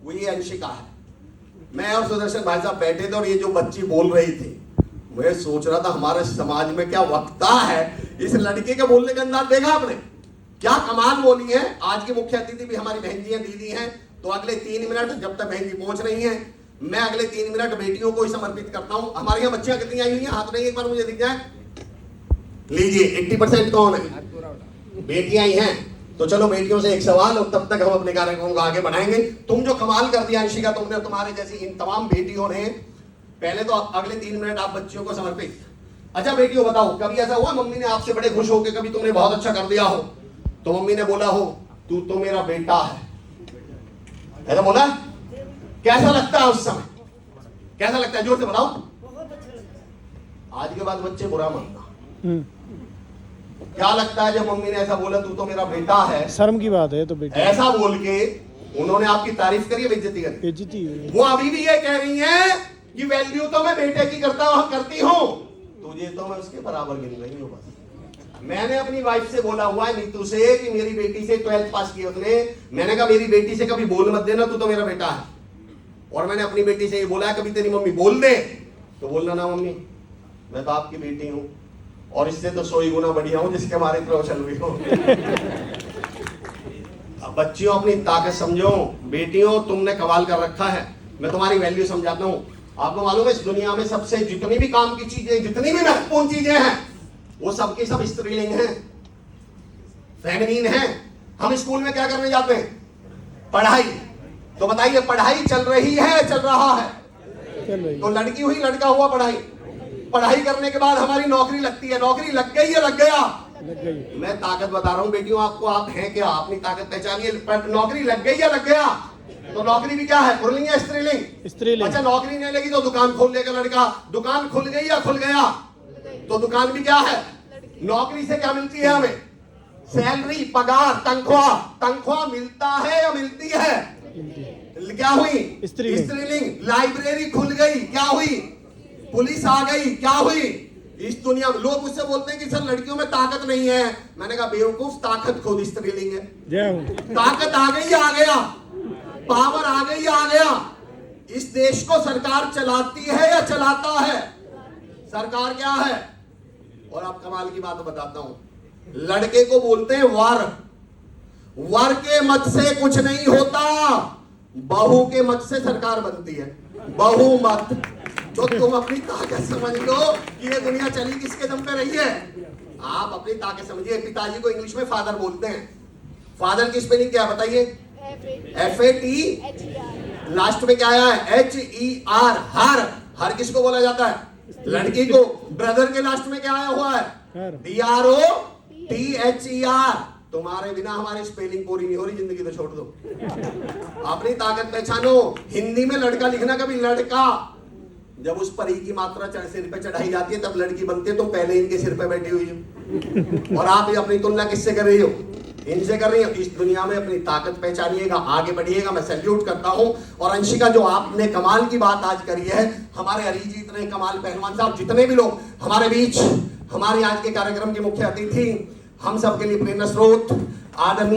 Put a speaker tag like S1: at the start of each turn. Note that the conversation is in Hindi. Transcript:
S1: वो ये अंशिका है। मैं और सुदर्शन भाई साहब बैठे थे और ये जो बच्ची बोल रही थी, मैं सोच रहा था हमारे समाज में क्या वक्ता है। इस लड़के के बोलने का अंदाज देखा आपने, क्या कमाल बोली है। आज की मुख्य अतिथि भी हमारी बहन जी हैं, दीदी हैं। तो अगले 3 मिनट, जब तक बहन जी पहुंच रही हैं, मैं अगले 3 मिनट बेटियों को ही समर्पित करता हूं। हमारे यहाँ बच्चियां कितनी आई हुई हैं, हाथ नहीं एक बार मुझे दिख जाए। लीजिए 80% कौन है, बेटियां ही हैं। तो चलो बेटियों से एक सवाल और तब तक हम अपने कार्यक्रम को आगे बढ़ाएंगे। तुम जो कमाल कर दिया अंशिका, तुमने, तुम्हारे जैसी इन तमाम बेटियों ने। पहले तो अगले 3 मिनट आप बच्चियों को समर्पित। अच्छा बेटियों बताओ, कभी ऐसा हुआ मम्मी ने आपसे बड़े खुश होकर कभी तुमने बहुत अच्छा कर दिया हो, तो मम्मी ने बोला हो तू तो मेरा बेटा है, ऐसा बोला? कैसा लगता है उस समय, कैसा लगता है? जोर से बताओ। आज के बाद बच्चे बुरा मानना, क्या लगता है जब मम्मी ने ऐसा बोला तू तो मेरा बेटा है?
S2: शर्म की बात है तो बेटा।
S1: ऐसा बोल के उन्होंने आपकी तारीफ करी है, बेइज्जती करी?
S2: बेइज्जती।
S1: वो अभी भी ये कह रही है कि वैल्यू तो मैं बेटे की करती हूं, तुझे तो मैं उसके बराबर गिन रही हूं। बस मैंने अपनी वाइफ से बोला हुआ है, नीतू से, कि मेरी बेटी से 12th पास की उसने। मैंने कहा मेरी बेटी से कभी बोल मत देना, तू तो मेरा बेटा है। और मैंने अपनी बेटी से ये बोला है, कभी तेरी मम्मी बोल दे तो बोलना ना मम्मी मैं तो आपकी बेटी हूं, और इससे तो 100 गुना बढ़िया हूं जिसके हमारे तरह चल रही हो। अब बच्चियों अपनी ताकत समझो। बेटियों तुमने कमाल कर रखा है, मैं तुम्हारी वैल्यू समझाता हूं। आपको मालूम है इस दुनिया में सबसे जितनी भी काम की चीजें, जितनी भी महत्वपूर्ण चीजें हैं, वो सबकी सब स्त्रीलिंग हैं, फेमिनिन हैं। हम स्कूल में क्या करने जाते हैं? पढ़ाई। तो बताइए पढ़ाई चल रही है, चल रहा है? तो लड़की हुई लड़का हुआ, पढ़ाई करने के बाद हमारी नौकरी लगती है। नौकरी लग गई है, लग गया? मैं ताकत बता रहा हूं बेटियों आपको, आप हैं क्या, अपनी ताकत पहचानिए। नौकरी लग गई या लग गया? तो नौकरी भी क्या है, पुल्लिंग या स्त्रीलिंग?
S2: स्त्रीलिंग।
S1: अच्छा नौकरी नहीं लगी तो दुकान खोल लेगा लड़का। दुकान खुल गई या खुल गया? तो दुकान भी क्या है? नौकरी से क्या मिलती है हमें? सैलरी, पगार, तनख्वाह। तनख्वाह मिलता है या मिलती है? क्या हुई? स्त्रीलिंग। लाइब्रेरी खुल गई, क्या हुई? पुलिस आ गई, क्या हुई? इस दुनिया में लोग मुझसे बोलते हैं कि सर लड़कियों में ताकत नहीं है। मैंने कहा बेवकूफ, ताकत खुद स्त्रीलिंग है। ताकत आ गई, आ गया। पावर आ गई, आ गया। इस देश को सरकार चलाती है या चलाता है? सरकार क्या है? और आप कमाल की बात बताता हूं, लड़के को बोलते हैं वर। वर के मत से कुछ नहीं होता, बहू के मत से सरकार बनती है। बहू मत। तो तुम अपनी ताकत समझ लो कि ये दुनिया चली किसके दम पे रही है। आप अपनी ताकत समझिए। पिताजी को इंग्लिश में फादर बोलते हैं। फादर की स्पेलिंग क्या बताइए? FAT। लास्ट में क्या आया है? HER। हर किसको बोला जाता है? लड़की को। ब्रदर के लास्ट में क्या आया हुआ है? BROTHER। तुम्हारे बिना हमारी स्पेलिंग पूरी नहीं हो रही, जिंदगी तो छोड़ दो। अपनी ताकत पहचानो। हिंदी में लड़का लिखना कभी लड़का, जब उस पर ई की मात्रा सिर पे चढ़ाई जाती है तब लड़की बनती है। तो पहले इनके सिर पे बैठी हुई हो। और आप अपनी तुलना किससे कर रही हो? इनसे कर रही हो। इस दुनिया में अपनी ताकत पहचानिएगा, आगे बढ़िएगा। मैं सैल्यूट करता हूं। और अंशिका जो आपने कमाल की बात आज करी है, हमारे अरिजीत इतने कमाल, पहलवान साहब, जितने भी लोग हमारे बीच, हमारे आज के कार्यक्रम के मुख्य अतिथि, हम सबके लिए प्रेरणा स्रोत आदरणीय